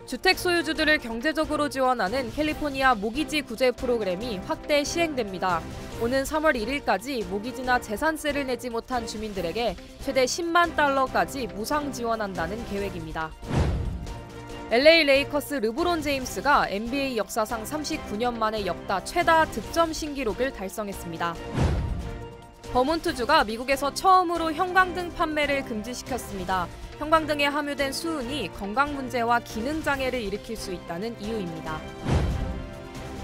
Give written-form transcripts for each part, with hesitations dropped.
주택 소유주들을 경제적으로 지원하는 캘리포니아 모기지 구제 프로그램이 확대 시행됩니다. 오는 3월 1일까지 모기지나 재산세를 내지 못한 주민들에게 최대 10만 달러까지 무상 지원한다는 계획입니다. LA 레이커스 르브론 제임스가 NBA 역사상 39년 만에 역다 최다 득점 신기록을 달성했습니다. 버몬트주가 미국에서 처음으로 형광등 판매를 금지시켰습니다. 형광등에 함유된 수은이 건강 문제와 기능 장애를 일으킬 수 있다는 이유입니다.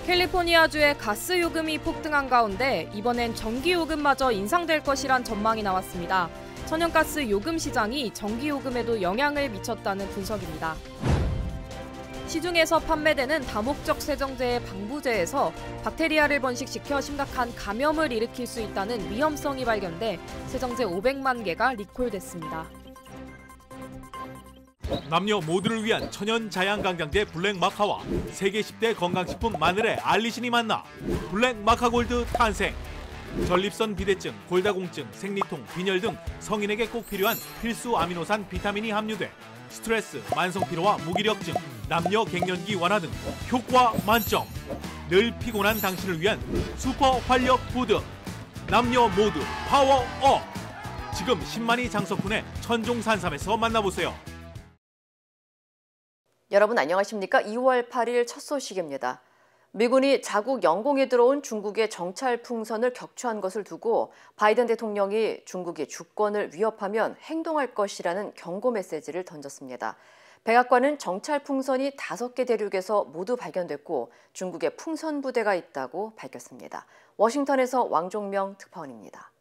캘리포니아주의 가스 요금이 폭등한 가운데 이번엔 전기 요금마저 인상될 것이란 전망이 나왔습니다. 천연가스 요금 시장이 전기 요금에도 영향을 미쳤다는 분석입니다. 시중에서 판매되는 다목적 세정제의 방부제에서 박테리아를 번식시켜 심각한 감염을 일으킬 수 있다는 위험성이 발견돼 세정제 500만 개가 리콜됐습니다. 남녀 모두를 위한 천연 자양강장제 블랙마카와 세계 10대 건강식품 마늘의 알리신이 만나 블랙마카골드 탄생! 전립선 비대증, 골다공증, 생리통, 빈혈 등 성인에게 꼭 필요한 필수 아미노산 비타민이 함유돼 스트레스, 만성피로와 무기력증, 남녀 갱년기 완화 등 효과 만점! 늘 피곤한 당신을 위한 슈퍼 활력 푸드! 남녀 모두 파워업! 지금 10만이 장석훈의 천종산삼에서 만나보세요. 여러분 안녕하십니까? 2월 8일 첫 소식입니다. 미군이 자국 영공에 들어온 중국의 정찰 풍선을 격추한 것을 두고 바이든 대통령이 중국의 주권을 위협하면 행동할 것이라는 경고 메시지를 던졌습니다. 백악관은 정찰 풍선이 5개 대륙에서 모두 발견됐고 중국의 풍선 부대가 있다고 밝혔습니다. 워싱턴에서 왕종명 특파원입니다.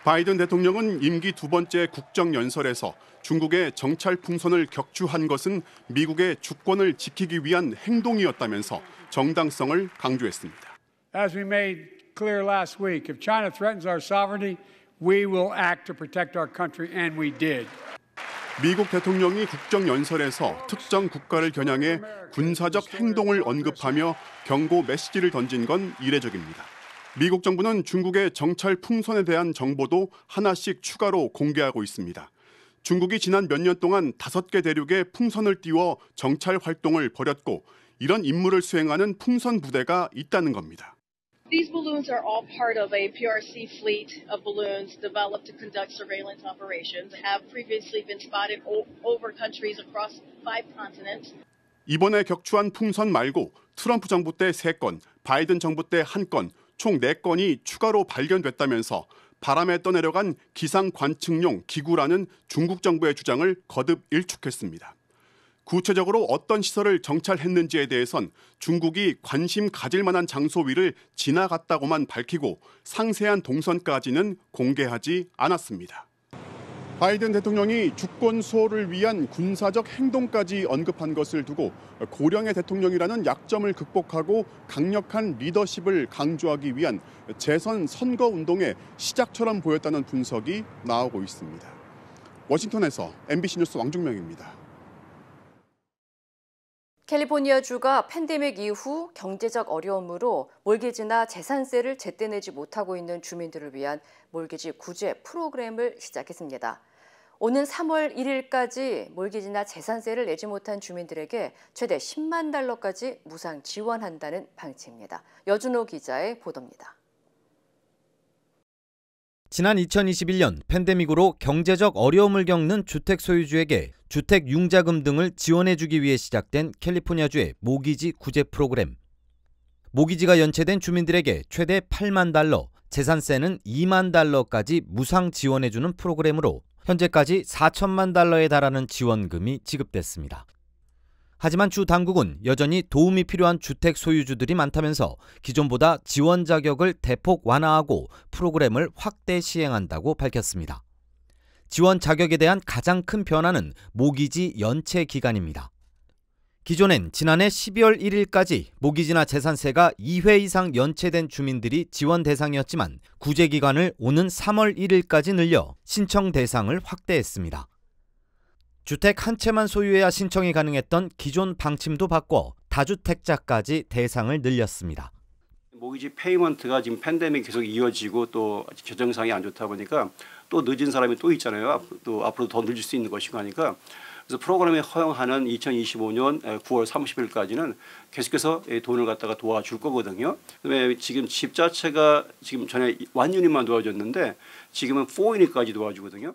바이든 대통령은 임기 두 번째 국정연설에서 중국의 정찰 풍선을 격추한 것은 미국의 주권을 지키기 위한 행동이었다면서 정당성을 강조했습니다. As we made clear last week, if China threatens our sovereignty, we will act to protect our country, and we did. 미국 대통령이 국정연설에서 특정 국가를 겨냥해 군사적 행동을 언급하며 경고 메시지를 던진 건 이례적입니다. 미국 정부는 중국의 정찰 풍선에 대한 정보도 하나씩 추가로 공개하고 있습니다. 중국이 지난 몇 년 동안 5개 대륙에 풍선을 띄워 정찰 활동을 벌였고 이런 임무를 수행하는 풍선 부대가 있다는 겁니다. These balloons are all part of a PRC fleet of balloons developed to conduct surveillance operations, have previously been spotted over countries across 5 continents. 이번에 격추한 풍선 말고 트럼프 정부 때 3건, 바이든 정부 때 1건, 총 4건이 추가로 발견됐다면서 바람에 떠내려간 기상 관측용 기구라는 중국 정부의 주장을 거듭 일축했습니다. 구체적으로 어떤 시설을 정찰했는지에 대해선 중국이 관심 가질 만한 장소 위를 지나갔다고만 밝히고 상세한 동선까지는 공개하지 않았습니다. 바이든 대통령이 주권 수호를 위한 군사적 행동까지 언급한 것을 두고 고령의 대통령이라는 약점을 극복하고 강력한 리더십을 강조하기 위한 재선 선거 운동의 시작처럼 보였다는 분석이 나오고 있습니다. 워싱턴에서 MBC 뉴스 왕종명입니다. 캘리포니아주가 팬데믹 이후 경제적 어려움으로 몰기지나 재산세를 제때 내지 못하고 있는 주민들을 위한 몰기지 구제 프로그램을 시작했습니다. 오는 3월 1일까지 몰기지나 재산세를 내지 못한 주민들에게 최대 10만 달러까지 무상 지원한다는 방침입니다. 여준호 기자의 보도입니다. 지난 2021년 팬데믹으로 경제적 어려움을 겪는 주택 소유주에게 주택 융자금 등을 지원해주기 위해 시작된 캘리포니아주의 모기지 구제 프로그램. 모기지가 연체된 주민들에게 최대 8만 달러, 재산세는 2만 달러까지 무상 지원해주는 프로그램으로 현재까지 4천만 달러에 달하는 지원금이 지급됐습니다. 하지만 주 당국은 여전히 도움이 필요한 주택 소유주들이 많다면서 기존보다 지원 자격을 대폭 완화하고 프로그램을 확대 시행한다고 밝혔습니다. 지원 자격에 대한 가장 큰 변화는 모기지 연체 기간입니다. 기존엔 지난해 12월 1일까지 모기지나 재산세가 2회 이상 연체된 주민들이 지원 대상이었지만 구제 기간을 오는 3월 1일까지 늘려 신청 대상을 확대했습니다. 주택 한 채만 소유해야 신청이 가능했던 기존 방침도 바꿔 다주택자까지 대상을 늘렸습니다. 모기지 페이먼트가 지금 팬데믹 계속 이어지고 또 재정상이 안 좋다 보니까 또 늦은 사람이 또 있잖아요. 또 앞으로 더 늦을 수 있는 것이고 하니까 그래서 프로그램이 허용하는 2025년 9월 30일까지는 계속해서 돈을 갖다가 도와줄 거거든요. 그다음에 지금 집 자체가 지금 전에 1유닛만 도와줬는데 지금은 4유닛까지 도와주거든요.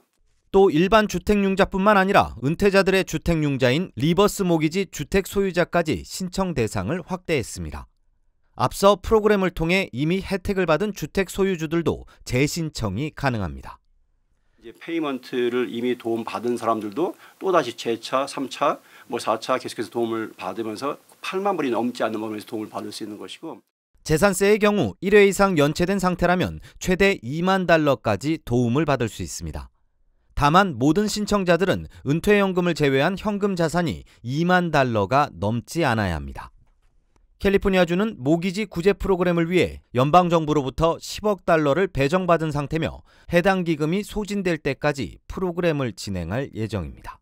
또 일반 주택융자뿐만 아니라 은퇴자들의 주택융자인 리버스 모기지 주택 소유자까지 신청 대상을 확대했습니다. 앞서 프로그램을 통해 이미 혜택을 받은 주택 소유주들도 재신청이 가능합니다. 이제 페이먼트를 이미 도움 받은 사람들도 또 다시 재차, 3차, 4차 계속해서 도움을 받으면서 8만 불이 넘지 않는 범위에서 도움을 받을 수 있는 것이고 재산세의 경우 1회 이상 연체된 상태라면 최대 $20,000까지 도움을 받을 수 있습니다. 다만 모든 신청자들은 은퇴연금을 제외한 현금 자산이 $20,000가 넘지 않아야 합니다. 캘리포니아주는 모기지 구제 프로그램을 위해 연방정부로부터 $10억 배정받은 상태며 해당 기금이 소진될 때까지 프로그램을 진행할 예정입니다.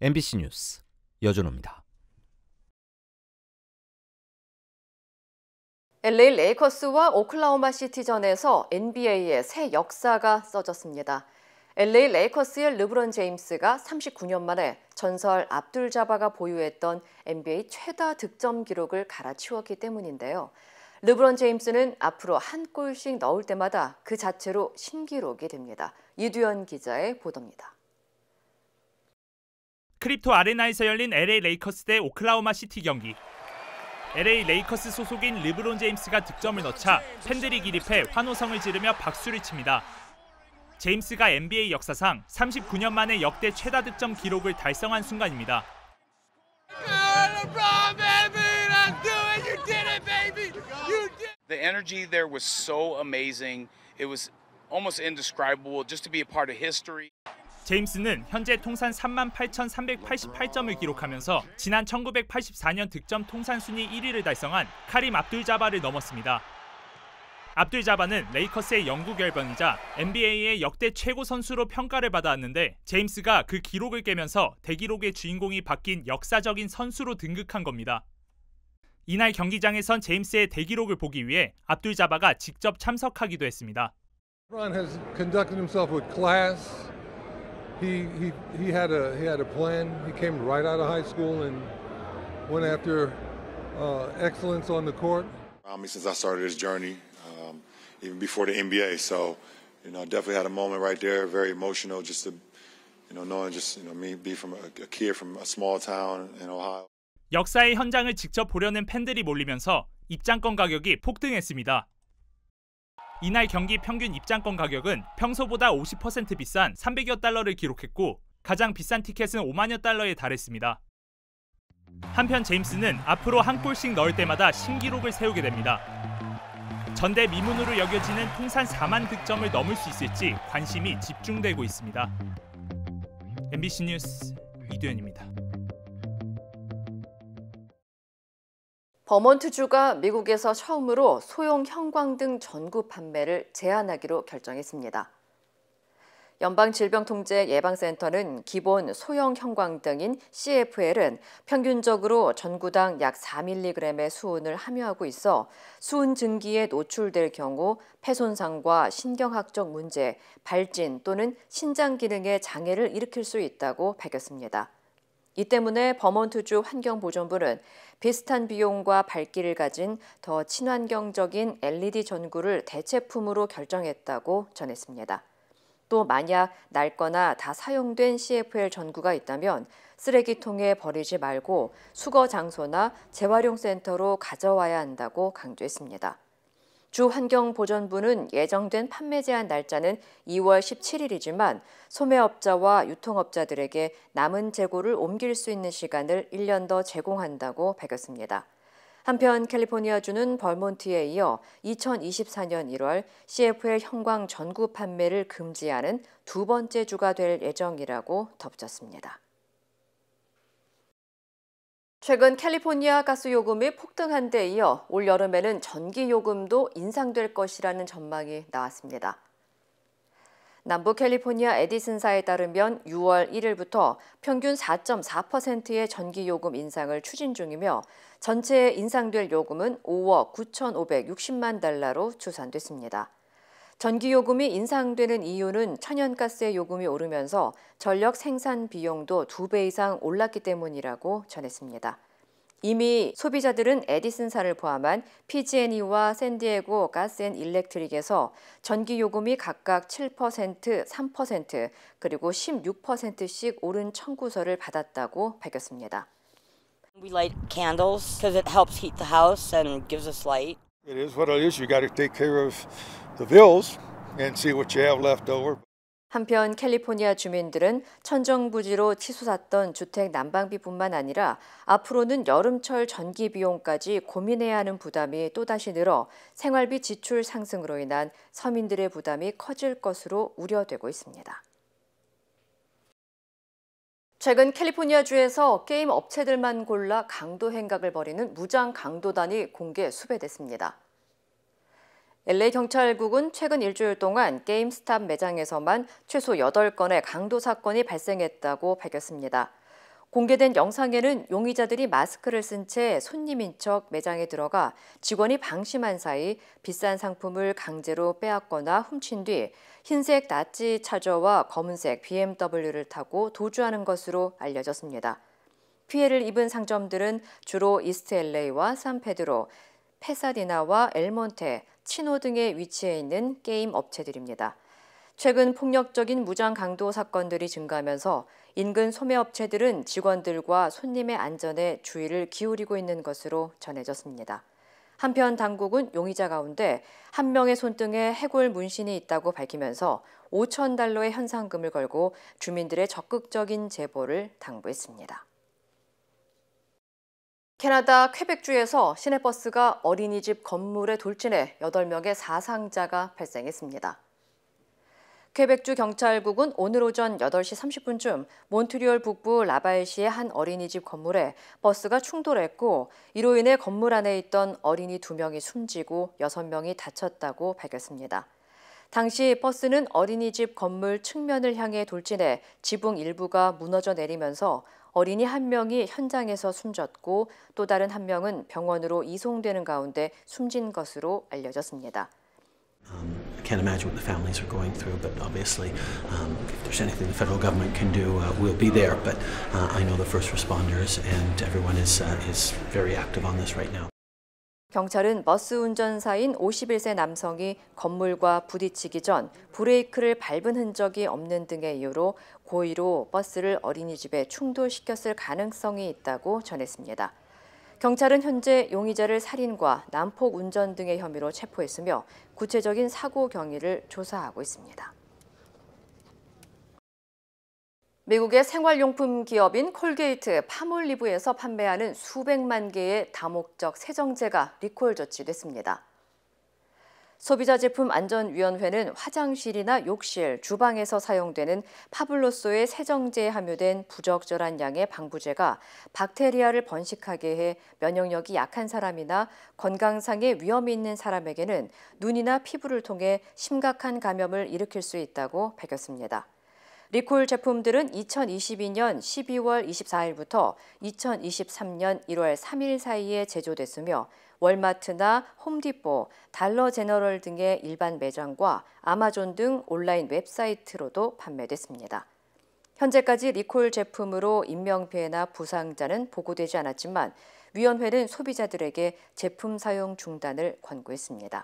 MBC 뉴스 여준호입니다. LA 레이커스와 오클라호마 시티전에서 NBA의 새 역사가 써졌습니다. LA 레이커스의 르브론 제임스가 39년 만에 전설 압둘 자바가 보유했던 NBA 최다 득점 기록을 갈아치웠기 때문인데요. 르브론 제임스는 앞으로 한 골씩 넣을 때마다 그 자체로 신기록이 됩니다. 이두현 기자의 보도입니다. 크립토 아레나에서 열린 LA 레이커스 대 오클라호마 시티 경기. LA 레이커스 소속인 르브론 제임스가 득점을 넣자 팬들이 기립해 환호성을 지르며 박수를 칩니다. 제임스가 NBA 역사상 39년 만에 역대 최다 득점 기록을 달성한 순간입니다. The energy there was so amazing. It was almost indescribable just to be a part of history. 제임스는 현재 통산 38,388점을 기록하면서 지난 1984년 득점 통산 순위 1위를 달성한 카림 압둘 자바를 넘었습니다. 압둘 자바는 레이커스의 영구 결번이자 NBA의 역대 최고 선수로 평가를 받아왔는데 제임스가 그 기록을 깨면서 대기록의 주인공이 바뀐 역사적인 선수로 등극한 겁니다. 이날 경기장에선 제임스의 대기록을 보기 위해 압둘 자바가 직접 참석하기도 했습니다. LeBron has conducted himself with class. He had a plan. He came right out of high school and went after excellence on the court. Since I started this journey, even before the NBA, so definitely had a moment right there, very emotional, just to knowing me be from a kid from a small town in Ohio. 역사의 현장을 직접 보려는 팬들이 몰리면서 입장권 가격이 폭등했습니다. 이날 경기 평균 입장권 가격은 평소보다 50% 비싼 $300여 달러를 기록했고 가장 비싼 티켓은 $50,000여 달러에 달했습니다. 한편 제임스는 앞으로 한 골씩 넣을 때마다 신기록을 세우게 됩니다. 전대미문으로 여겨지는 통산 4만 득점을 넘을 수 있을지 관심이 집중되고 있습니다. MBC 뉴스 이두현입니다. 버몬트주가 미국에서 처음으로 소형 형광등 전구 판매를 제한하기로 결정했습니다. 연방질병통제예방센터는 기본 소형 형광등인 CFL은 평균적으로 전구당 약 4mg의 수은을 함유하고 있어 수은 증기에 노출될 경우 폐손상과 신경학적 문제, 발진 또는 신장 기능에 장애를 일으킬 수 있다고 밝혔습니다. 이 때문에 버몬트주 환경보존부는 비슷한 비용과 밝기를 가진 더 친환경적인 LED 전구를 대체품으로 결정했다고 전했습니다. 또 만약 낡거나 다 사용된 CFL 전구가 있다면 쓰레기통에 버리지 말고 수거 장소나 재활용센터로 가져와야 한다고 강조했습니다. 주 환경보전부는 예정된 판매 제한 날짜는 2월 17일이지만 소매업자와 유통업자들에게 남은 재고를 옮길 수 있는 시간을 1년 더 제공한다고 밝혔습니다. 한편 캘리포니아주는 벌몬트에 이어 2024년 1월 CFL 형광 전구 판매를 금지하는 두 번째 주가 될 예정이라고 덧붙였습니다. 최근 캘리포니아 가스 요금이 폭등한 데 이어 올 여름에는 전기 요금도 인상될 것이라는 전망이 나왔습니다. 남부 캘리포니아 에디슨사에 따르면 6월 1일부터 평균 4.4%의 전기요금 인상을 추진 중이며 전체 인상될 요금은 5억 9,560만 달러로 추산됐습니다. 전기요금이 인상되는 이유는 천연가스의 요금이 오르면서 전력 생산 비용도 2배 이상 올랐기 때문이라고 전했습니다. 이미 소비자들은 에디슨사를 포함한 PG&E와 샌디에고 가스앤일렉트릭에서 전기요금이 각각 7%, 3% 그리고 16%씩 오른 청구서를 받았다고 밝혔습니다. We light candles because it helps heat the house and gives us light. It is what it is. You got to take care of the bills and see what you have left over. 한편 캘리포니아 주민들은 천정부지로 치솟았던 주택 난방비뿐만 아니라 앞으로는 여름철 전기 비용까지 고민해야 하는 부담이 또다시 늘어 생활비 지출 상승으로 인한 서민들의 부담이 커질 것으로 우려되고 있습니다. 최근 캘리포니아주에서 게임 업체들만 골라 강도 행각을 벌이는 무장 강도단이 공개 수배됐습니다. LA 경찰국은 최근 일주일 동안 게임스탑 매장에서만 최소 8건의 강도 사건이 발생했다고 밝혔습니다. 공개된 영상에는 용의자들이 마스크를 쓴 채 손님인 척 매장에 들어가 직원이 방심한 사이 비싼 상품을 강제로 빼앗거나 훔친 뒤 흰색 다찌 차저와 검은색 BMW를 타고 도주하는 것으로 알려졌습니다. 피해를 입은 상점들은 주로 이스트 LA와 산페드로, 페사디나와 엘몬테, 치노 등에 위치해 있는 게임 업체들입니다. 최근 폭력적인 무장 강도 사건들이 증가하면서 인근 소매업체들은 직원들과 손님의 안전에 주의를 기울이고 있는 것으로 전해졌습니다. 한편 당국은 용의자 가운데 한 명의 손등에 해골 문신이 있다고 밝히면서 $5,000의 현상금을 걸고 주민들의 적극적인 제보를 당부했습니다. 캐나다 퀘벡주에서 시내버스가 어린이집 건물에 돌진해 8명의 사상자가 발생했습니다. 퀘벡주 경찰국은 오늘 오전 8시 30분쯤 몬트리올 북부 라발시의 한 어린이집 건물에 버스가 충돌했고 이로 인해 건물 안에 있던 어린이 2명이 숨지고 6명이 다쳤다고 밝혔습니다. 당시 버스는 어린이집 건물 측면을 향해 돌진해 지붕 일부가 무너져 내리면서 어린이 1명이 현장에서 숨졌고 또 다른 1명은 병원으로 이송되는 가운데 숨진 것으로 알려졌습니다. I can't imagine what the families are going through, but obviously, if there's anything the federal government can do, we'll be there. But I know the first responders and everyone is very active on this right now. 경찰은 버스 운전사인 51세 남성이 건물과 부딪히기 전 브레이크를 밟은 흔적이 없는 등의 이유로 고의로 버스를 어린이집에 충돌시켰을 가능성이 있다고 전했습니다. 경찰은 현재 용의자를 살인과 난폭 운전 등의 혐의로 체포했으며 구체적인 사고 경위를 조사하고 있습니다. 미국의 생활용품 기업인 콜게이트 파몰리브에서 판매하는 수백만 개의 다목적 세정제가 리콜 조치됐습니다. 소비자제품안전위원회는 화장실이나 욕실, 주방에서 사용되는 파블로소의 세정제에 함유된 부적절한 양의 방부제가 박테리아를 번식하게 해 면역력이 약한 사람이나 건강상의 위험이 있는 사람에게는 눈이나 피부를 통해 심각한 감염을 일으킬 수 있다고 밝혔습니다. 리콜 제품들은 2022년 12월 24일부터 2023년 1월 3일 사이에 제조됐으며 월마트나 홈디포, 달러 제너럴 등의 일반 매장과 아마존 등 온라인 웹사이트로도 판매됐습니다. 현재까지 리콜 제품으로 인명피해나 부상자는 보고되지 않았지만 위원회는 소비자들에게 제품 사용 중단을 권고했습니다.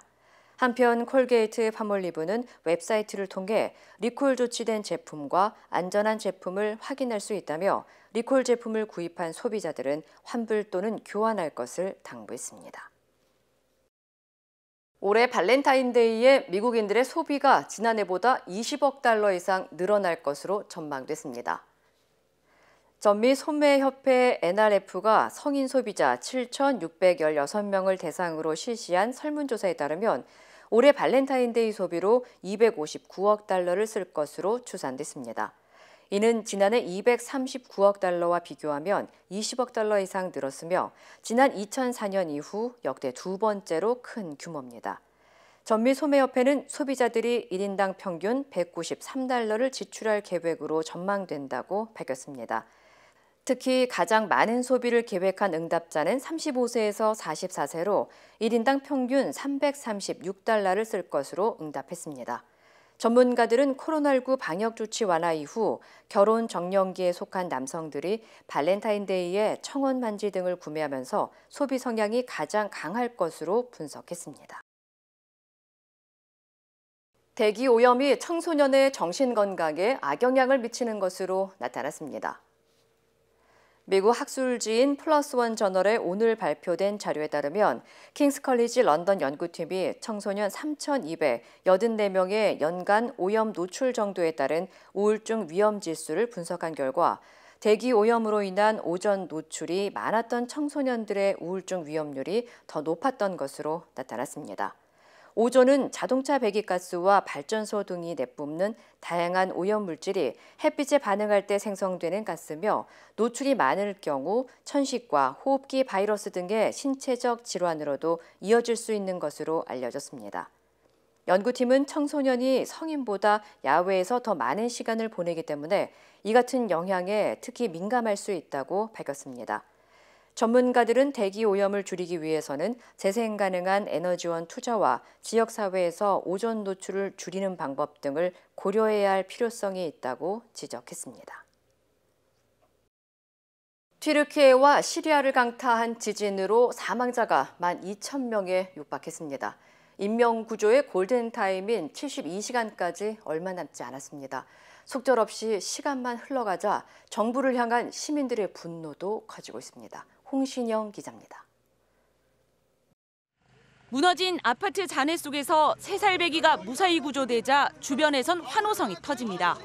한편 콜게이트 파몰리브는 웹사이트를 통해 리콜 조치된 제품과 안전한 제품을 확인할 수 있다며 리콜 제품을 구입한 소비자들은 환불 또는 교환할 것을 당부했습니다. 올해 발렌타인데이에 미국인들의 소비가 지난해보다 20억 달러 이상 늘어날 것으로 전망됐습니다. 전미 소매협회 NRF가 성인 소비자 7,616명을 대상으로 실시한 설문조사에 따르면 올해 발렌타인데이 소비로 259억 달러를 쓸 것으로 추산됐습니다. 이는 지난해 239억 달러와 비교하면 20억 달러 이상 늘었으며 지난 2004년 이후 역대 두 번째로 큰 규모입니다. 전미소매협회는 소비자들이 1인당 평균 193달러를 지출할 계획으로 전망된다고 밝혔습니다. 특히 가장 많은 소비를 계획한 응답자는 35세에서 44세로 1인당 평균 336달러를 쓸 것으로 응답했습니다. 전문가들은 코로나19 방역 조치 완화 이후 결혼 정년기에 속한 남성들이 발렌타인데이에 청원 반지 등을 구매하면서 소비 성향이 가장 강할 것으로 분석했습니다. 대기 오염이 청소년의 정신 건강에 악영향을 미치는 것으로 나타났습니다. 미국 학술지인 플러스원 저널에 오늘 발표된 자료에 따르면 킹스 컬리지 런던 연구팀이 청소년 3,284명의 연간 오염 노출 정도에 따른 우울증 위험 지수를 분석한 결과 대기 오염으로 인한 오존 노출이 많았던 청소년들의 우울증 위험률이 더 높았던 것으로 나타났습니다. 오존은 자동차 배기가스와 발전소 등이 내뿜는 다양한 오염물질이 햇빛에 반응할 때 생성되는 가스며 노출이 많을 경우 천식과 호흡기 바이러스 등의 신체적 질환으로도 이어질 수 있는 것으로 알려졌습니다. 연구팀은 청소년이 성인보다 야외에서 더 많은 시간을 보내기 때문에 이 같은 영향에 특히 민감할 수 있다고 밝혔습니다. 전문가들은 대기 오염을 줄이기 위해서는 재생 가능한 에너지원 투자와 지역사회에서 오존 노출을 줄이는 방법 등을 고려해야 할 필요성이 있다고 지적했습니다. 튀르키예와 시리아를 강타한 지진으로 사망자가 12,000명에 육박했습니다. 인명구조의 골든타임인 72시간까지 얼마 남지 않았습니다. 속절없이 시간만 흘러가자 정부를 향한 시민들의 분노도 커지고 있습니다. 홍신영 기자입니다. 무너진 아파트 잔해 속에서 3살 배기가 무사히 구조되자 주변에선 환호성이 터집니다.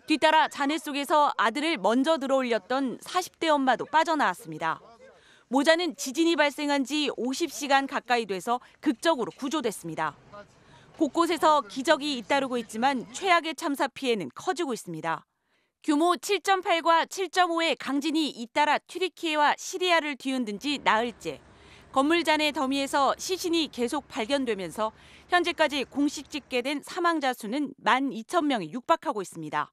뒤따라 잔해 속에서 아들을 먼저 들어올렸던 40대 엄마도 빠져나왔습니다. 모자는 지진이 발생한 지 50시간 가까이 돼서 극적으로 구조됐습니다. 곳곳에서 기적이 잇따르고 있지만 최악의 참사 피해는 커지고 있습니다. 규모 7.8과 7.5의 강진이 잇따라 튀르키예와 시리아를 뒤흔든 지 나흘째. 건물 잔해 더미에서 시신이 계속 발견되면서 현재까지 공식 집계된 사망자 수는 12,000명에 육박하고 있습니다.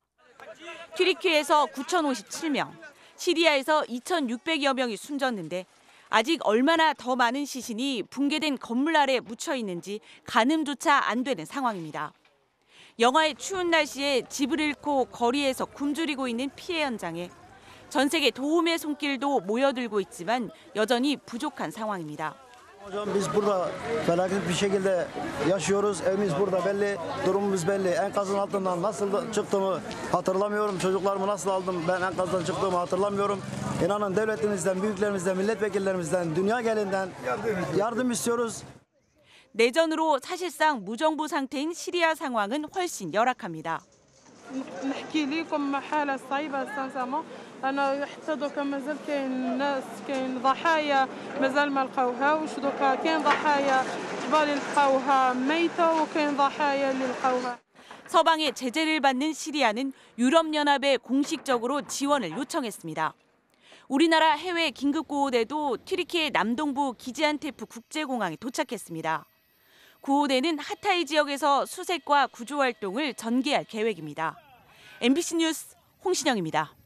튀르키예에서 9,057명, 시리아에서 2,600여 명이 숨졌는데 아직 얼마나 더 많은 시신이 붕괴된 건물 아래 묻혀 있는지 가늠조차 안 되는 상황입니다. 영하의 추운 날씨에 집을 잃고 거리에서 굶주리고 있는 피해 현장에 전 세계 도움의 손길도 모여들고 있지만 여전히 부족한 상황입니다. Biz burada felaket bir şekilde yaşıyoruz. Evimiz burada belli, durumumuz belli. Enkazın altından nasıl çıktığımı hatırlamıyorum. Çocuklarımı nasıl aldım ben enkazdan çıktığımı hatırlamıyorum. İnanın devletimizden, büyüklerimizden, milletvekillerimizden, dünya gelinden yardım istiyoruz. 내전으로 사실상 무정부 상태인 시리아 상황은 훨씬 열악합니다. نحكي لكم حالة صعيبة استنسامة أنا حتى دوكا مازال كاين ناس كاين ضحايا مازال ما لقاوهاوش دوكا كاين ضحايا جبال لقاوها ميتة وكاين ضحايا اللي لقاوها. 서방의 제재를 받는 시리아는 유럽연합에 공식적으로 지원을 요청했습니다. 우리나라 해외 긴급구호대도 튀르키예 남동부 기지안테프 국제공항에 도착했습니다. 구호대는 하타이 지역에서 수색과 구조 활동을 전개할 계획입니다. MBC 뉴스 홍신영입니다.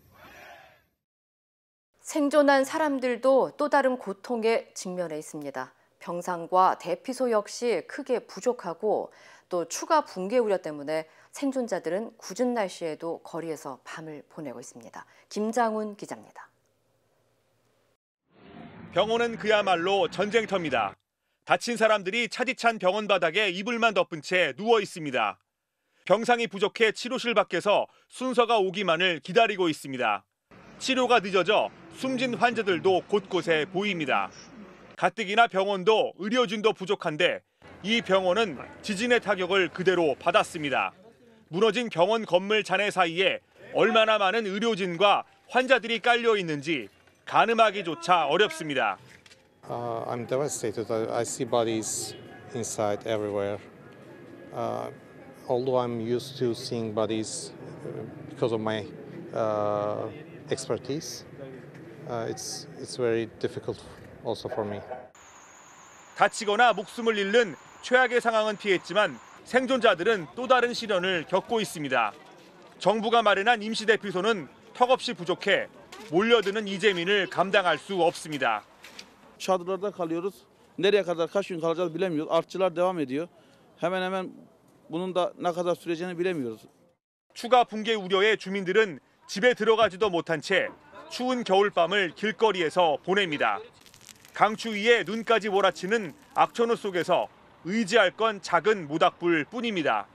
생존한 사람들도 또 다른 고통에 직면해 있습니다. 병상과 대피소 역시 크게 부족하고 또 추가 붕괴 우려 때문에 생존자들은 궂은 날씨에도 거리에서 밤을 보내고 있습니다. 김장훈 기자입니다. 병원은 그야말로 전쟁터입니다. 다친 사람들이 차디찬 병원 바닥에 이불만 덮은 채 누워 있습니다. 병상이 부족해 치료실 밖에서 순서가 오기만을 기다리고 있습니다. 치료가 늦어져 숨진 환자들도 곳곳에 보입니다. 가뜩이나 병원도 의료진도 부족한데 이 병원은 지진의 타격을 그대로 받았습니다. 무너진 병원 건물 잔해 사이에 얼마나 많은 의료진과 환자들이 깔려 있는지 가늠하기조차 어렵습니다. I'm devastated. I see bodies inside everywhere. Although I'm used to seeing bodies because of my expertise, it's very difficult also for me. 다치거나 목숨을 잃는 최악의 상황은 피했지만 생존자들은 또 다른 시련을 겪고 있습니다. 정부가 마련한 임시대피소는 턱없이 부족해 몰려드는 이재민을 감당할 수 없습니다. Çadırlarda kalıyoruz. Nereye kadar kaç gün kalacağız bilemiyoruz. Artçılar devam ediyor. Hemen bunun da ne kadar süreceğini bilemiyoruz. 추가 붕괴 우려에 주민들은 집에 들어가지도 못한 채 추운 겨울밤을 길거리에서 보냅니다. 강추위에 눈까지 몰아치는 악천후 속에서 의지할 건 작은 모닥불 뿐입니다.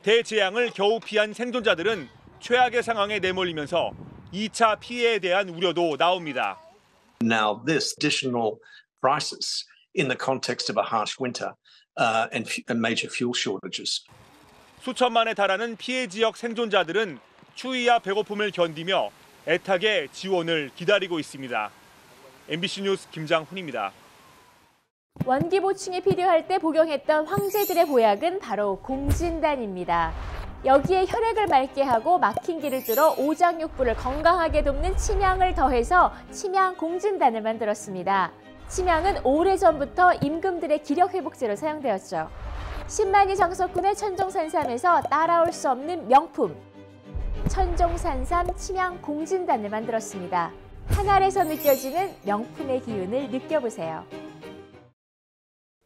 대재앙을 겨우 피한 생존자들은 최악의 상황에 내몰리면서 2차 피해에 대한 우려도 나옵니다. Now this additional crisis in the context of a harsh winter and major fuel shortages. 수천만에 달하는 피해 지역 생존자들은 추위와 배고픔을 견디며 애타게 지원을 기다리고 있습니다. MBC 뉴스 김장훈입니다. 원기 보충이 필요할 때 복용했던 황제들의 보약은 바로 공진단입니다. 여기에 혈액을 맑게 하고 막힌 길을 뚫어 오장육부를 건강하게 돕는 침향을 더해서 침향 공진단을 만들었습니다. 침향은 오래전부터 임금들의 기력 회복제로 사용되었죠. 10만이 장석군의 천종산삼에서 따라올 수 없는 명품 천종산삼 침향 공진단을 만들었습니다. 한 알에서 느껴지는 명품의 기운을 느껴보세요.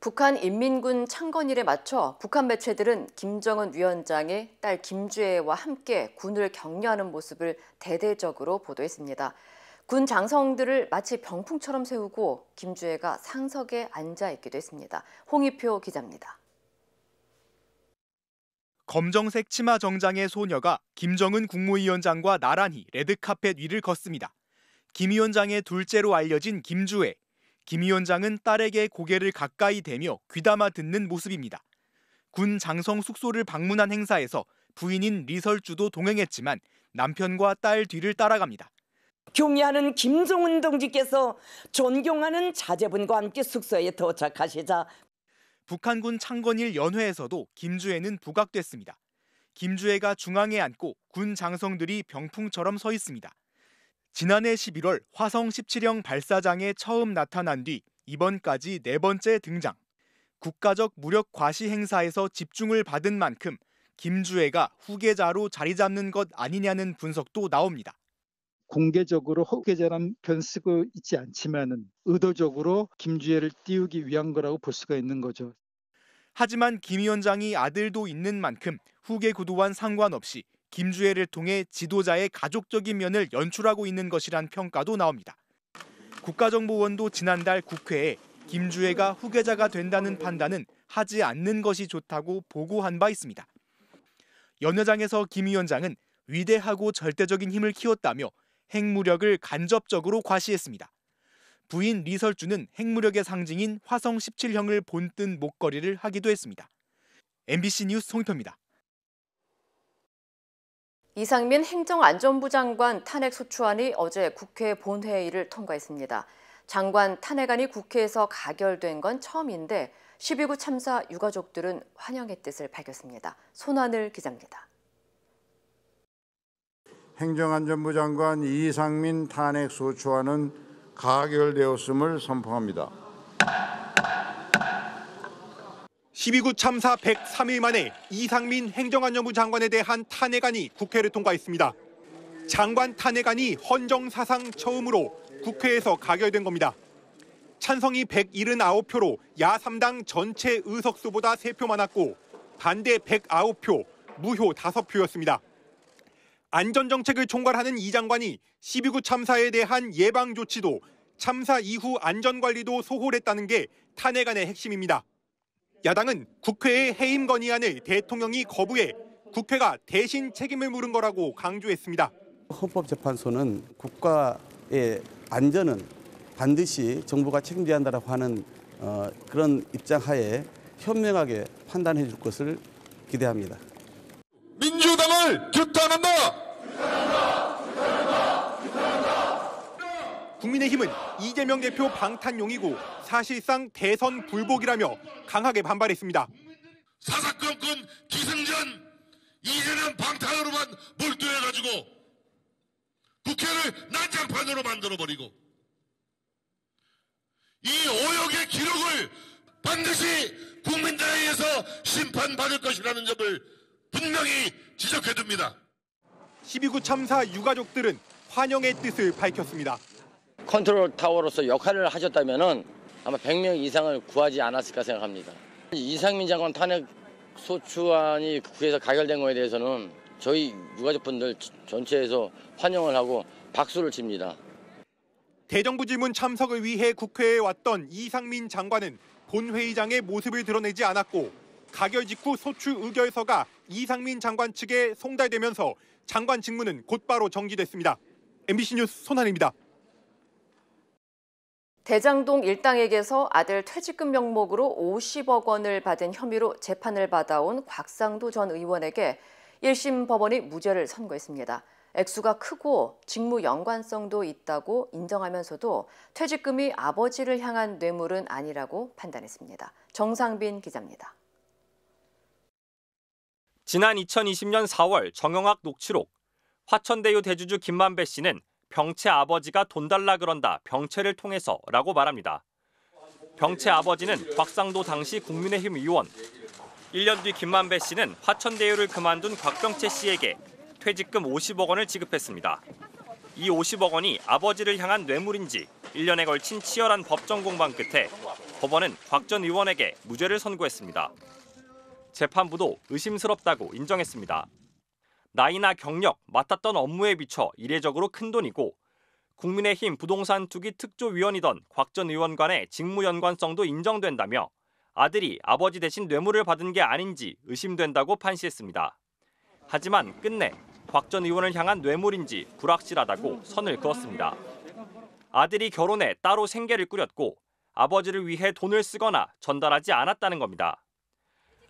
북한 인민군 창건일에 맞춰 북한 매체들은 김정은 위원장의 딸 김주애와 함께 군을 격려하는 모습을 대대적으로 보도했습니다. 군 장성들을 마치 병풍처럼 세우고 김주애가 상석에 앉아 있기도 했습니다. 홍희표 기자입니다. 검정색 치마 정장의 소녀가 김정은 국무위원장과 나란히 레드카펫 위를 걷습니다. 김 위원장의 둘째로 알려진 김주애. 김 위원장은 딸에게 고개를 가까이 대며 귀담아 듣는 모습입니다. 군 장성 숙소를 방문한 행사에서 부인인 리설주도 동행했지만 남편과 딸 뒤를 따라갑니다. 경의하는 김정은 동지께서 존경하는 자제분과 함께 숙소에 도착하시자 북한군 창건일 연회에서도 김주애는 부각됐습니다. 김주애가 중앙에 앉고 군 장성들이 병풍처럼 서 있습니다. 지난해 11월 화성 17형 발사장에 처음 나타난 뒤 이번까지 4번째 등장. 국가적 무력 과시 행사에서 집중을 받은 만큼 김주애가 후계자로 자리 잡는 것 아니냐는 분석도 나옵니다. 공개적으로 후계자란 편 쓰고 있지 않지만은 의도적으로 김주애를 띄우기 위한 거라고 볼 수가 있는 거죠. 하지만 김 위원장이 아들도 있는 만큼 후계 구도와는 상관없이 김주애를 통해 지도자의 가족적인 면을 연출하고 있는 것이란 평가도 나옵니다. 국가정보원도 지난달 국회에 김주애가 후계자가 된다는 판단은 하지 않는 것이 좋다고 보고한 바 있습니다. 연회장에서 김 위원장은 위대하고 절대적인 힘을 키웠다며 핵무력을 간접적으로 과시했습니다. 부인 리설주는 핵무력의 상징인 화성 17형을 본뜬 목걸이를 하기도 했습니다. MBC 뉴스 송희표입니다. 이상민 행정안전부 장관 탄핵 소추안이 어제 국회 본회의를 통과했습니다. 장관 탄핵안이 국회에서 가결된 건 처음인데 12구 참사 유가족들은 환영의 뜻을 밝혔습니다. 손하늘 기자입니다. 행정안전부 장관 이상민 탄핵 소추안은 가결되었음을 선포합니다. 12구 참사 103일 만에 이상민 행정안전부 장관에 대한 탄핵안이 국회를 통과했습니다. 장관 탄핵안이 헌정사상 처음으로 국회에서 가결된 겁니다. 찬성이 179표로 야3당 전체 의석수보다 3표 많았고 반대 109표, 무효 5표였습니다. 안전정책을 총괄하는 이 장관이 12구 참사에 대한 예방조치도 참사 이후 안전관리도 소홀했다는 게 탄핵안의 핵심입니다. 야당은 국회의 해임 건의안을 대통령이 거부해 국회가 대신 책임을 물은 거라고 강조했습니다. 헌법재판소는 국가의 안전은 반드시 정부가 책임져야 한다고 하는 그런 입장 하에 현명하게 판단해 줄 것을 기대합니다. 민주당을 규탄한다. 국민의힘은 이재명 대표 방탄용이고 사실상 대선 불복이라며 강하게 반발했습니다. 사사건건 기승전 이재명 방탄으로만 몰두해가지고 국회를 난장판으로 만들어버리고 이 오역의 기록을 반드시 국민들에 의해서 심판받을 것이라는 점을 분명히 지적해둡니다. 12구 참사 유가족들은 환영의 뜻을 밝혔습니다. 컨트롤 타워로서 역할을 하셨다면은 아마 100명 이상을 구하지 않았을까 생각합니다. 이상민 장관 탄핵 소추안이 국회에서 가결된 거에 대해서는 저희 유가족분들 전체에서 환영을 하고 박수를 칩니다. 대정부 질문 참석을 위해 국회에 왔던 이상민 장관은 본회의장의 모습을 드러내지 않았고 가결 직후 소추 의결서가 이상민 장관 측에 송달되면서 장관 직무는 곧바로 정지됐습니다. MBC 뉴스 손한입니다. 대장동 일당에게서 아들 퇴직금 명목으로 50억 원을 받은 혐의로 재판을 받아온 곽상도 전 의원에게 1심 법원이 무죄를 선고했습니다. 액수가 크고 직무 연관성도 있다고 인정하면서도 퇴직금이 아버지를 향한 뇌물은 아니라고 판단했습니다. 정상빈 기자입니다. 지난 2020년 4월 정영학 녹취록. 화천대유 대주주 김만배 씨는 병채 아버지가 돈 달라 그런다 병채를 통해서라고 말합니다. 병채 아버지는 곽상도 당시 국민의힘 의원. 1년 뒤 김만배 씨는 화천대유를 그만둔 곽병채 씨에게 퇴직금 50억 원을 지급했습니다. 이 50억 원이 아버지를 향한 뇌물인지 1년에 걸친 치열한 법정 공방 끝에 법원은 곽 전 의원에게 무죄를 선고했습니다. 재판부도 의심스럽다고 인정했습니다. 나이나 경력, 맡았던 업무에 비춰 이례적으로 큰 돈이고 국민의힘 부동산 투기 특조위원이던 곽 전 의원 간의 직무 연관성도 인정된다며 아들이 아버지 대신 뇌물을 받은 게 아닌지 의심된다고 판시했습니다. 하지만 끝내 곽 전 의원을 향한 뇌물인지 불확실하다고 선을 그었습니다. 아들이 결혼해 따로 생계를 꾸렸고 아버지를 위해 돈을 쓰거나 전달하지 않았다는 겁니다.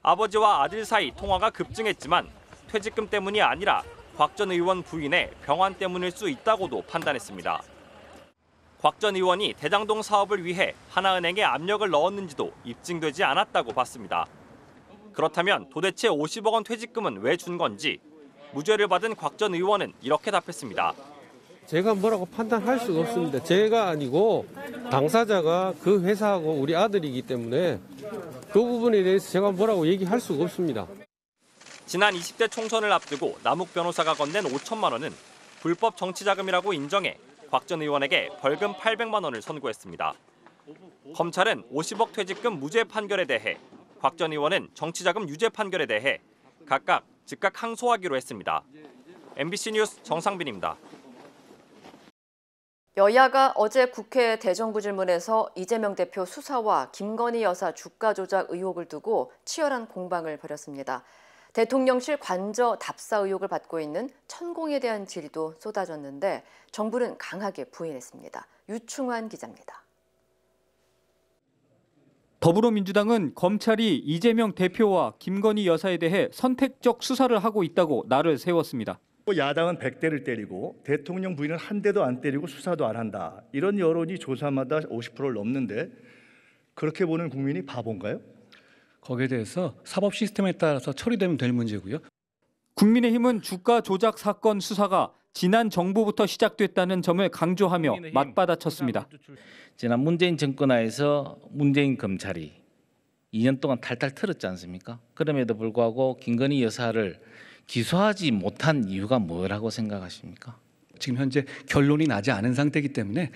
아버지와 아들 사이 통화가 급증했지만 퇴직금 때문이 아니라 곽 전 의원 부인의 병환 때문일 수 있다고도 판단했습니다. 곽 전 의원이 대장동 사업을 위해 하나은행에 압력을 넣었는지도 입증되지 않았다고 봤습니다. 그렇다면 도대체 50억 원 퇴직금은 왜 준 건지 무죄를 받은 곽 전 의원은 이렇게 답했습니다. 제가 뭐라고 판단할 수가 없습니다. 제가 아니고 당사자가 그 회사하고 우리 아들이기 때문에 그 부분에 대해서 제가 뭐라고 얘기할 수가 없습니다. 지난 20대 총선을 앞두고 남욱 변호사가 건넨 5천만 원은 불법 정치자금이라고 인정해 곽 전 의원에게 벌금 800만 원을 선고했습니다. 검찰은 50억 퇴직금 무죄 판결에 대해 곽 전 의원은 정치자금 유죄 판결에 대해 각각 즉각 항소하기로 했습니다. MBC 뉴스 정상빈입니다. 여야가 어제 국회 대정부 질문에서 이재명 대표 수사와 김건희 여사 주가 조작 의혹을 두고 치열한 공방을 벌였습니다. 대통령실 관저 답사 의혹을 받고 있는 천공에 대한 질의도 쏟아졌는데 정부는 강하게 부인했습니다. 유충환 기자입니다. 더불어민주당은 검찰이 이재명 대표와 김건희 여사에 대해 선택적 수사를 하고 있다고 날을 세웠습니다. 야당은 100대를 때리고 대통령 부인은 한 대도 안 때리고 수사도 안 한다. 이런 여론이 조사마다 50%를 넘는데 그렇게 보는 국민이 바본가요? 거기에 대해서 사법 시스템에 따라서 처리되면 될 문제고요. 국민의힘은 주가 조작 사건 수사가 지난 정부부터 시작됐다는 점을 강조하며 맞받아쳤습니다. 지난 문재인 정권 하에서 문재인 검찰이 2년 동안 탈탈 털었지 않습니까? 그럼에도 불구하고 김건희 여사를 기소하지 못한 이유가 뭐라고 생각하십니까? 지금 현재 결론이 나지 않은 상태이기 때문에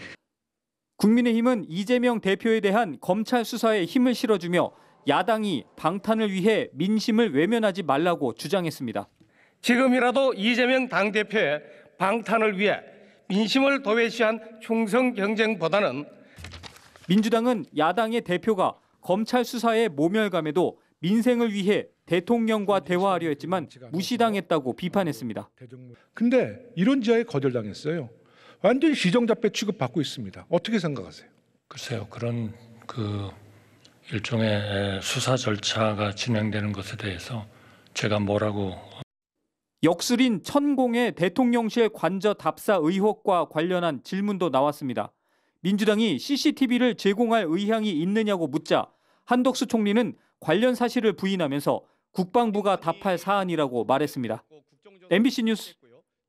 국민의힘은 이재명 대표에 대한 검찰 수사에 힘을 실어주며 야당이 방탄을 위해 민심을 외면하지 말라고 주장했습니다. 지금이라도 이재명 당대표의 방탄을 위해 민심을 도외시한 충성 경쟁보다는 민주당은 야당의 대표가 검찰 수사의 모멸감에도 민생을 위해 대통령과 대화하려 했지만 무시당했다고 비판했습니다. 근데 이런 지하에 거절당했어요. 완전히 시정잡배 취급받고 있습니다. 어떻게 생각하세요? 글쎄요. 그런 일종의 수사 절차가 진행되는 것에 대해서 제가 뭐라고. 역술인 천공의 대통령실 관저 답사 의혹과 관련한 질문도 나왔습니다. 민주당이 CCTV를 제공할 의향이 있느냐고 묻자 한덕수 총리는 관련 사실을 부인하면서 국방부가 답할 사안이라고 말했습니다. MBC 뉴스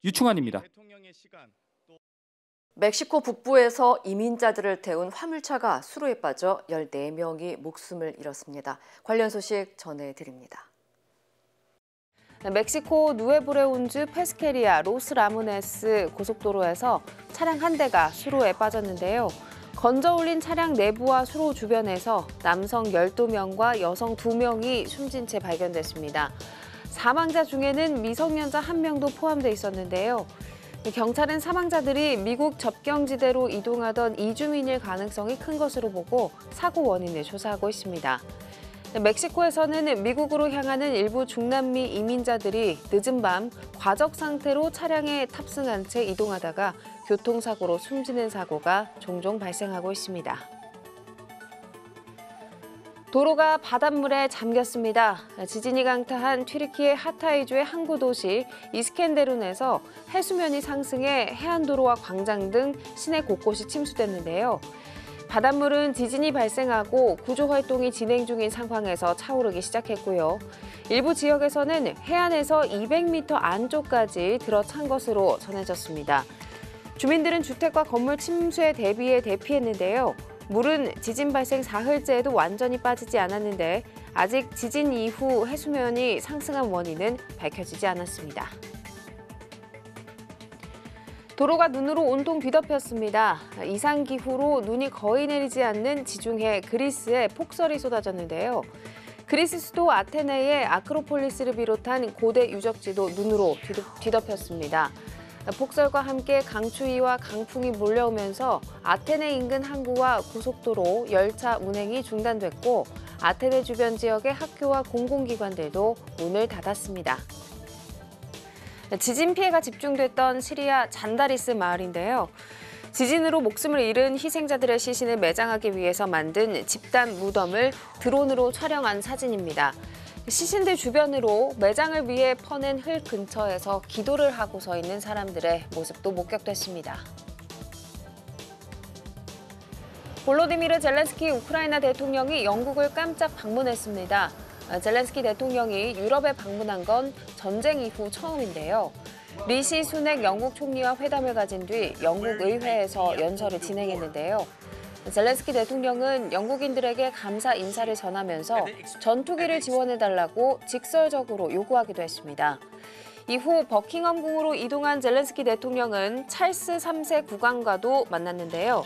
유충환입니다. 멕시코 북부에서 이민자들을 태운 화물차가 수로에 빠져 14명이 목숨을 잃었습니다. 관련 소식 전해드립니다. 멕시코 누에브레운즈 페스케리아 로스라모네스 고속도로에서 차량 한 대가 수로에 빠졌는데요. 건져 올린 차량 내부와 수로 주변에서 남성 12명과 여성 2명이 숨진 채 발견됐습니다. 사망자 중에는 미성년자 1명도 포함돼 있었는데요. 경찰은 사망자들이 미국 접경지대로 이동하던 이주민일 가능성이 큰 것으로 보고 사고 원인을 조사하고 있습니다. 멕시코에서는 미국으로 향하는 일부 중남미 이민자들이 늦은 밤 과적 상태로 차량에 탑승한 채 이동하다가 교통사고로 숨지는 사고가 종종 발생하고 있습니다. 도로가 바닷물에 잠겼습니다. 지진이 강타한 튀르키예 하타이주의 항구 도시 이스켄데룬에서 해수면이 상승해 해안도로와 광장 등 시내 곳곳이 침수됐는데요. 바닷물은 지진이 발생하고 구조 활동이 진행 중인 상황에서 차오르기 시작했고요. 일부 지역에서는 해안에서 200m 안쪽까지 들어찬 것으로 전해졌습니다. 주민들은 주택과 건물 침수에 대비해 대피했는데요. 물은 지진 발생 사흘째에도 완전히 빠지지 않았는데 아직 지진 이후 해수면이 상승한 원인은 밝혀지지 않았습니다. 도로가 눈으로 온통 뒤덮였습니다. 이상기후로 눈이 거의 내리지 않는 지중해 그리스에 폭설이 쏟아졌는데요. 그리스 수도 아테네의 아크로폴리스를 비롯한 고대 유적지도 눈으로 뒤덮였습니다. 폭설과 함께 강추위와 강풍이 몰려오면서 아테네 인근 항구와 고속도로, 열차 운행이 중단됐고 아테네 주변 지역의 학교와 공공기관들도 문을 닫았습니다. 지진 피해가 집중됐던 시리아 잔다리스 마을인데요. 지진으로 목숨을 잃은 희생자들의 시신을 매장하기 위해서 만든 집단 무덤을 드론으로 촬영한 사진입니다. 시신들 주변으로 매장을 위해 퍼낸 흙 근처에서 기도를 하고 서 있는 사람들의 모습도 목격됐습니다. 볼로디미르 젤렌스키 우크라이나 대통령이 영국을 깜짝 방문했습니다. 젤렌스키 대통령이 유럽에 방문한 건 전쟁 이후 처음인데요. 리시 수넥 영국 총리와 회담을 가진 뒤 영국 의회에서 연설을 진행했는데요. 젤렌스키 대통령은 영국인들에게 감사 인사를 전하면서 전투기를 지원해달라고 직설적으로 요구하기도 했습니다. 이후 버킹엄궁으로 이동한 젤렌스키 대통령은 찰스 3세 국왕과도 만났는데요.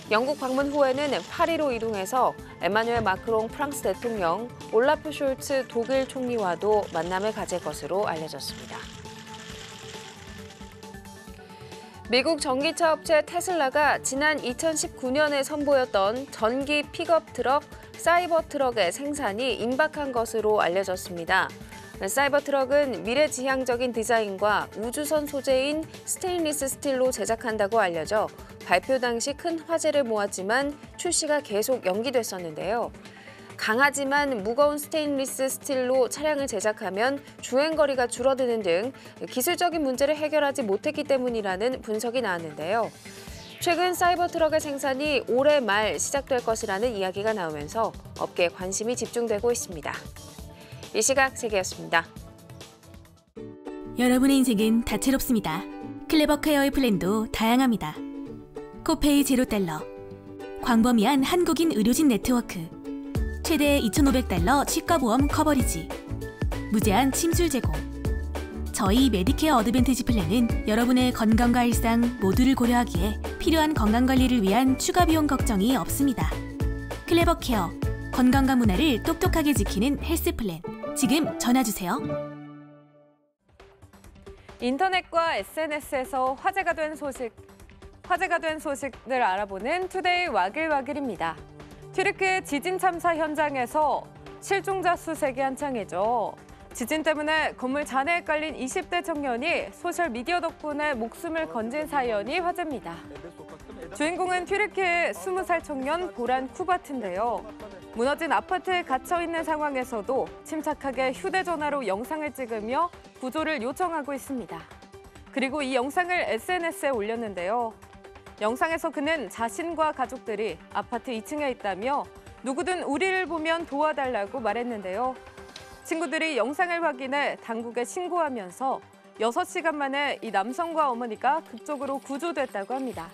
영국 방문 후에는 파리로 이동해서 에마누엘 마크롱 프랑스 대통령, 올라프 숄츠 독일 총리와도 만남을 가질 것으로 알려졌습니다. 미국 전기차 업체 테슬라가 지난 2019년에 선보였던 전기 픽업 트럭 사이버 트럭의 생산이 임박한 것으로 알려졌습니다. 사이버 트럭은 미래지향적인 디자인과 우주선 소재인 스테인리스 스틸로 제작한다고 알려져 발표 당시 큰 화제를 모았지만 출시가 계속 연기됐었는데요. 강하지만 무거운 스테인리스 스틸로 차량을 제작하면 주행거리가 줄어드는 등 기술적인 문제를 해결하지 못했기 때문이라는 분석이 나왔는데요. 최근 사이버 트럭의 생산이 올해 말 시작될 것이라는 이야기가 나오면서 업계에 관심이 집중되고 있습니다. 이 시각 세계였습니다. 여러분의 인생은 다채롭습니다. 클레버 케어의 플랜도 다양합니다. 코페이 $0, 광범위한 한국인 의료진 네트워크, 최대 $2,500 치과보험 커버리지, 무제한 침술 제공. 저희 메디케어 어드밴티지 플랜은 여러분의 건강과 일상 모두를 고려하기에 필요한 건강관리를 위한 추가 비용 걱정이 없습니다. 클레버 케어, 건강과 문화를 똑똑하게 지키는 헬스 플랜. 지금 전화주세요. 인터넷과 SNS에서 화제가 된 소식을 알아보는 투데이 와글와글입니다. 튀르키예 지진 참사 현장에서 실종자 수색이 한창이죠. 지진 때문에 건물 잔해에 깔린 20대 청년이 소셜미디어 덕분에 목숨을 건진 사연이 화제입니다. 주인공은 튀르키예의 20살 청년 보란 쿠바트인데요. 무너진 아파트에 갇혀 있는 상황에서도 침착하게 휴대전화로 영상을 찍으며 구조를 요청하고 있습니다. 그리고 이 영상을 SNS에 올렸는데요. 영상에서 그는 자신과 가족들이 아파트 2층에 있다며 누구든 우리를 보면 도와달라고 말했는데요. 친구들이 영상을 확인해 당국에 신고하면서 6시간 만에 이 남성과 어머니가 극적으로 구조됐다고 합니다.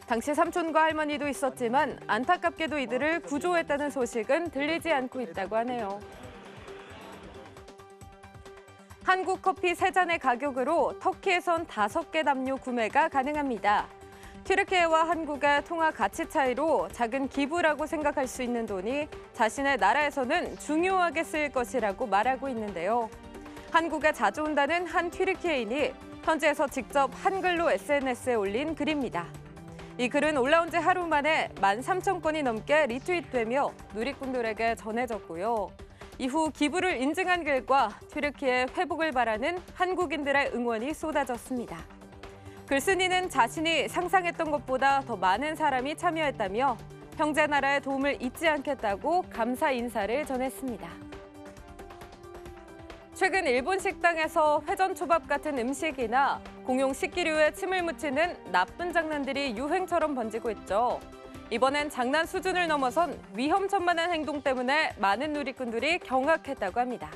당시 삼촌과 할머니도 있었지만 안타깝게도 이들을 구조했다는 소식은 들리지 않고 있다고 하네요. 한국 커피 3잔의 가격으로 터키에선 5개 담요 구매가 가능합니다. 튀르키예와 한국의 통화 가치 차이로 작은 기부라고 생각할 수 있는 돈이 자신의 나라에서는 중요하게 쓰일 것이라고 말하고 있는데요. 한국에 자주 온다는 한 튀르키예인이 현지에서 직접 한글로 SNS에 올린 글입니다. 이 글은 올라온 지 하루 만에 13,000건이 넘게 리트윗되며 누리꾼들에게 전해졌고요. 이후 기부를 인증한 글과 튀르키예 회복을 바라는 한국인들의 응원이 쏟아졌습니다. 글쓴이는 자신이 상상했던 것보다 더 많은 사람이 참여했다며 형제 나라의 도움을 잊지 않겠다고 감사 인사를 전했습니다. 최근 일본 식당에서 회전초밥 같은 음식이나 공용 식기류에 침을 묻히는 나쁜 장난들이 유행처럼 번지고 있죠. 이번엔 장난 수준을 넘어선 위험천만한 행동 때문에 많은 누리꾼들이 경악했다고 합니다.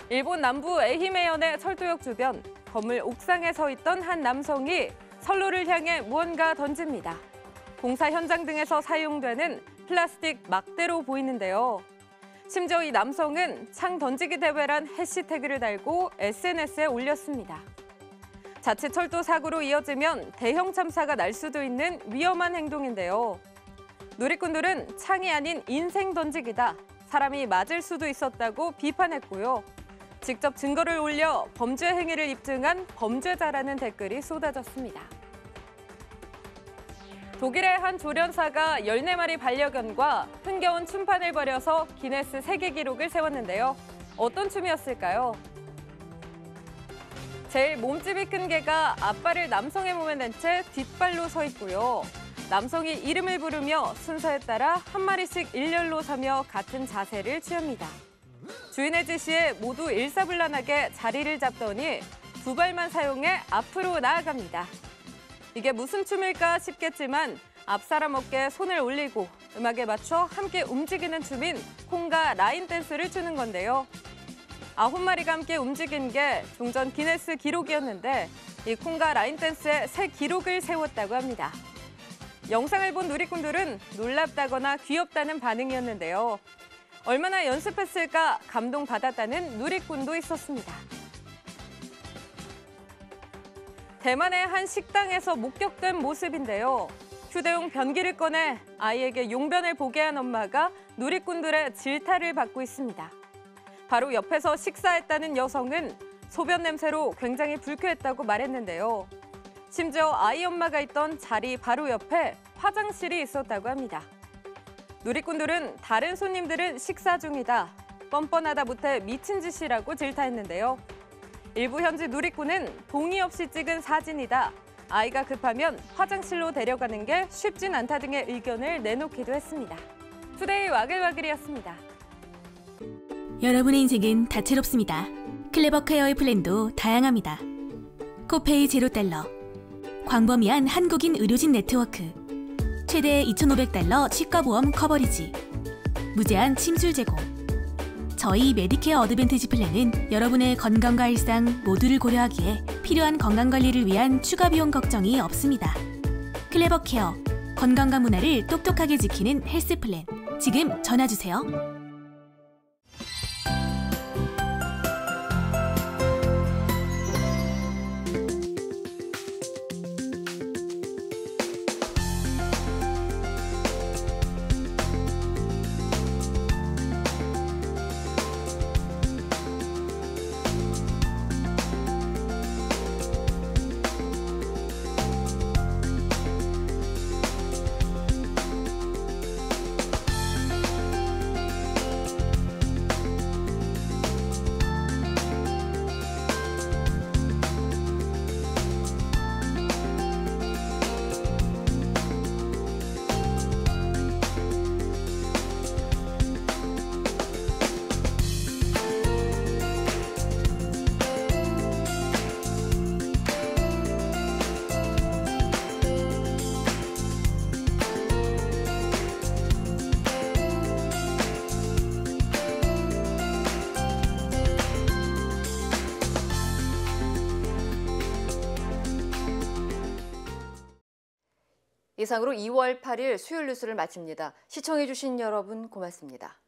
일본 남부 에히메현의 철도역 주변, 건물 옥상에 서 있던 한 남성이 선로를 향해 무언가 던집니다. 공사 현장 등에서 사용되는 플라스틱 막대로 보이는데요. 심지어 이 남성은 창 던지기 대회란 해시태그를 달고 SNS에 올렸습니다. 자칫 철도 사고로 이어지면 대형 참사가 날 수도 있는 위험한 행동인데요. 누리꾼들은 창이 아닌 인생 던지기다, 사람이 맞을 수도 있었다고 비판했고요. 직접 증거를 올려 범죄 행위를 입증한 범죄자라는 댓글이 쏟아졌습니다. 독일의 한 조련사가 14마리 반려견과 흥겨운 춤판을 벌여서 기네스 세계 기록을 세웠는데요. 어떤 춤이었을까요? 제일 몸집이 큰 개가 앞발을 남성의 몸에 낸 채 뒷발로 서 있고요. 남성이 이름을 부르며 순서에 따라 한 마리씩 일렬로 서며 같은 자세를 취합니다. 주인의 지시에 모두 일사불란하게 자리를 잡더니 2발만 사용해 앞으로 나아갑니다. 이게 무슨 춤일까 싶겠지만 앞사람 어깨에 손을 올리고 음악에 맞춰 함께 움직이는 춤인 콩가 라인 댄스를 추는 건데요. 9마리가 함께 움직인 게 종전 기네스 기록이었는데 이 콩가 라인 댄스에 새 기록을 세웠다고 합니다. 영상을 본 누리꾼들은 놀랍다거나 귀엽다는 반응이었는데요. 얼마나 연습했을까 감동받았다는 누리꾼도 있었습니다. 대만의 한 식당에서 목격된 모습인데요. 휴대용 변기를 꺼내 아이에게 용변을 보게 한 엄마가 누리꾼들의 질타를 받고 있습니다. 바로 옆에서 식사했다는 여성은 소변 냄새로 굉장히 불쾌했다고 말했는데요. 심지어 아이 엄마가 있던 자리 바로 옆에 화장실이 있었다고 합니다. 누리꾼들은 다른 손님들은 식사 중이다, 뻔뻔하다 못해 미친 짓이라고 질타했는데요. 일부 현지 누리꾼은 동의 없이 찍은 사진이다, 아이가 급하면 화장실로 데려가는 게 쉽진 않다 등의 의견을 내놓기도 했습니다. 투데이 와글와글이었습니다. 여러분의 인생은 다채롭습니다. 클레버 케어의 플랜도 다양합니다. 코페이 $0, 광범위한 한국인 의료진 네트워크, 최대 $2,500 치과보험 커버리지, 무제한 침술 제공. 저희 메디케어 어드밴티지 플랜은 여러분의 건강과 일상 모두를 고려하기에 필요한 건강관리를 위한 추가 비용 걱정이 없습니다. 클레버 케어, 건강과 문화를 똑똑하게 지키는 헬스 플랜. 지금 전화주세요. 이상으로 2월 8일 수요일 뉴스를 마칩니다. 시청해주신 여러분 고맙습니다.